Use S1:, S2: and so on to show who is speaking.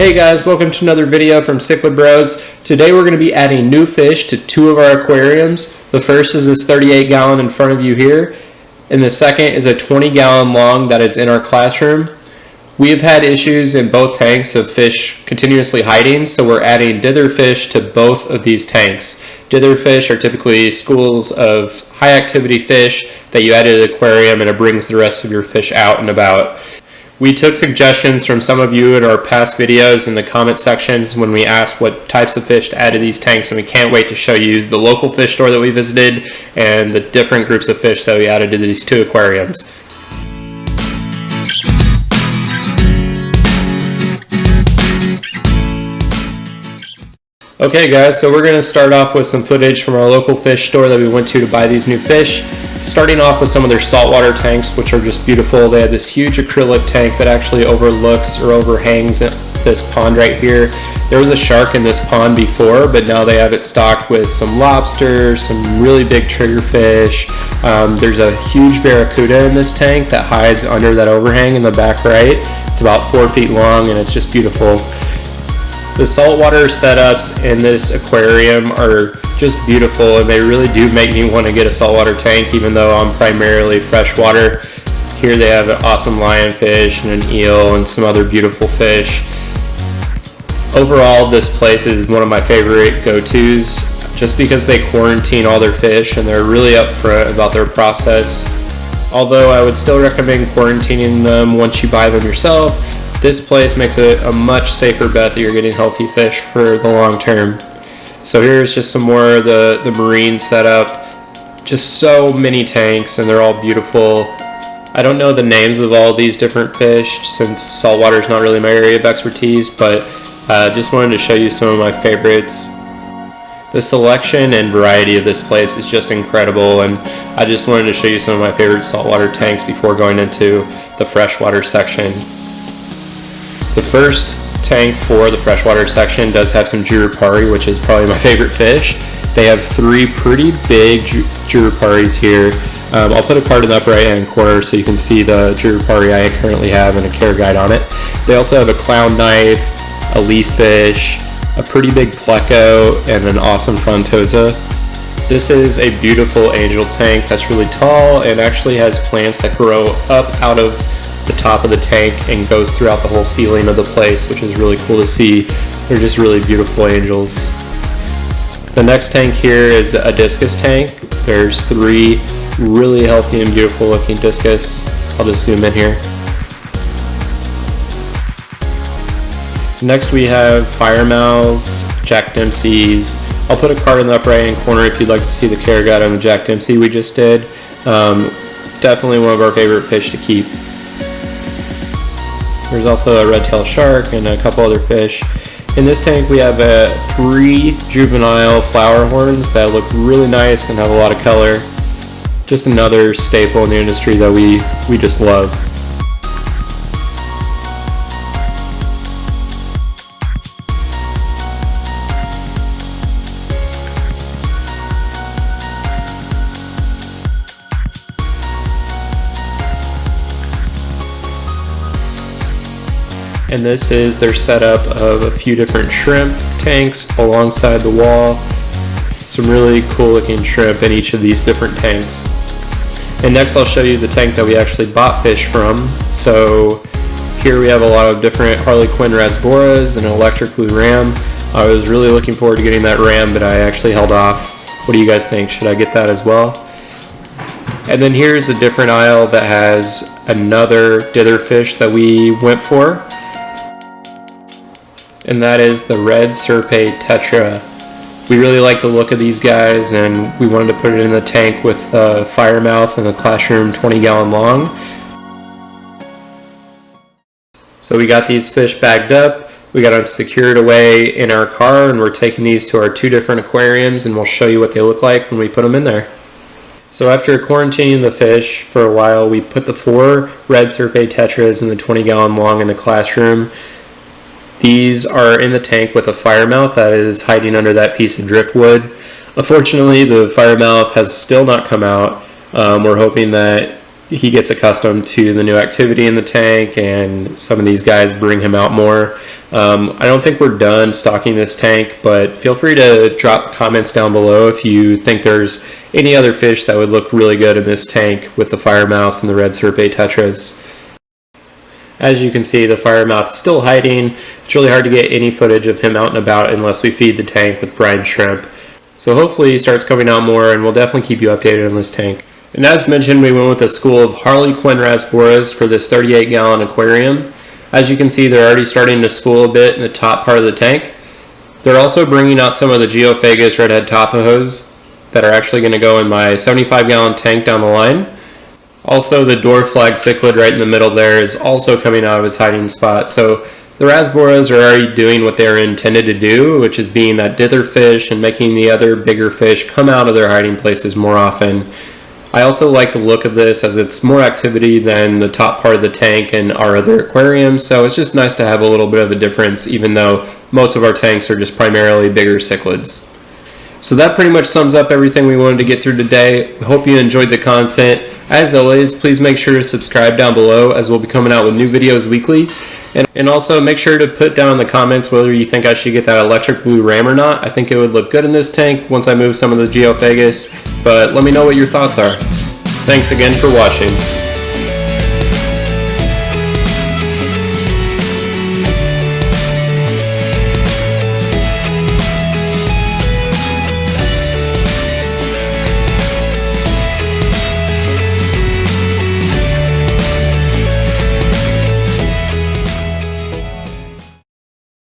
S1: Hey guys, welcome to another video from Cichlid Bros. Today we're going to be adding new fish to two of our aquariums. The first is this 38 gallon in front of you here, and the second is a 20 gallon long that is in our classroom. We have had issues in both tanks of fish continuously hiding, so we're adding dither fish to both of these tanks. Dither fish are typically schools of high activity fish that you add to the aquarium and it brings the rest of your fish out and about. We took suggestions from some of you in our past videos in the comment sections when we asked what types of fish to add to these tanks, and we can't wait to show you the local fish store that we visited and the different groups of fish that we added to these two aquariums. Okay guys, so we're going to start off with some footage from our local fish store that we went to buy these new fish. Starting off with some of their saltwater tanks, which are just beautiful. They have this huge acrylic tank that actually overlooks or overhangs this pond right here. There was a shark in this pond before, but now they have it stocked with some lobsters, some really big triggerfish. There's a huge barracuda in this tank that hides under that overhang in the back right. It's about 4 feet long and it's just beautiful. The saltwater setups in this aquarium are just beautiful, and they really do make me want to get a saltwater tank, even though I'm primarily freshwater. Here they have an awesome lionfish and an eel and some other beautiful fish. Overall, this place is one of my favorite go-tos just because they quarantine all their fish and they're really upfront about their process. Although I would still recommend quarantining them once you buy them yourself, this place makes it a much safer bet that you're getting healthy fish for the long term. So here's just some more of the marine setup. Just so many tanks and they're all beautiful. I don't know the names of all these different fish since saltwater is not really my area of expertise, but just wanted to show you some of my favorites. The selection and variety of this place is just incredible, and I just wanted to show you some of my favorite saltwater tanks before going into the freshwater section. The first tank for the freshwater section does have some Jirupari, which is probably my favorite fish. They have three pretty big Jiruparis here. I'll put a card in the upper right hand corner so you can see the Jirupari I currently have and a care guide on it. They also have a clown knife, a leaf fish, a pretty big pleco, and an awesome frontosa. This is a beautiful angel tank that's really tall and actually has plants that grow up out of the top of the tank and goes throughout the whole ceiling of the place, which is really cool to see. They're just really beautiful angels. The next tank here is a discus tank. There's three really healthy and beautiful looking discus. I'll just zoom in here. Next we have firemouths, Jack Dempsey's. I'll put a card in the upper right hand corner if you'd like to see the care guide on the Jack Dempsey we just did. Definitely one of our favorite fish to keep. There's also a red-tailed shark and a couple other fish. In this tank we have three juvenile flower horns that look really nice and have a lot of color. Just another staple in the industry that we just love. And this is their setup of a few different shrimp tanks alongside the wall. Some really cool looking shrimp in each of these different tanks. And next I'll show you the tank that we actually bought fish from. So here we have a lot of different Harlequin Rasboras and an electric blue ram. I was really looking forward to getting that ram, but I actually held off. What do you guys think? Should I get that as well? And then here's a different aisle that has another dither fish that we went for. And that is the Red Serpae Tetra. We really like the look of these guys and we wanted to put it in the tank with firemouth and the classroom 20 gallon long. So we got these fish bagged up, we got them secured away in our car, and we're taking these to our two different aquariums and we'll show you what they look like when we put them in there. So after quarantining the fish for a while, we put the 4 Red Serpae Tetras in the 20 gallon long in the classroom. These are in the tank with a firemouth that is hiding under that piece of driftwood. Unfortunately, the firemouth has still not come out. We're hoping that he gets accustomed to the new activity in the tank, and some of these guys bring him out more. I don't think we're done stocking this tank, but feel free to drop comments down below if you think there's any other fish that would look really good in this tank with the fire mouse and the Red Serpae Tetras. As you can see, the fire mouth is still hiding. It's really hard to get any footage of him out and about unless we feed the tank with brine shrimp. So hopefully he starts coming out more, and we'll definitely keep you updated on this tank. And as mentioned, we went with a school of Harlequin Rasboras for this 38-gallon aquarium. As you can see, they're already starting to school a bit in the top part of the tank. They're also bringing out some of the Geophagus redhead topahos that are actually going to go in my 75-gallon tank down the line. Also, the dwarf flag cichlid right in the middle there is also coming out of his hiding spot. So the Rasboras are already doing what they're intended to do, which is being that dither fish and making the other bigger fish come out of their hiding places more often. I also like the look of this as it's more activity than the top part of the tank and our other aquariums, so it's just nice to have a little bit of a difference, even though most of our tanks are just primarily bigger cichlids. So that pretty much sums up everything we wanted to get through today. We hope you enjoyed the content. As always, please make sure to subscribe down below, as we'll be coming out with new videos weekly. And also make sure to put down in the comments whether you think I should get that electric blue ram or not. I think it would look good in this tank once I move some of the Geophagus, but let me know what your thoughts are. Thanks again for watching.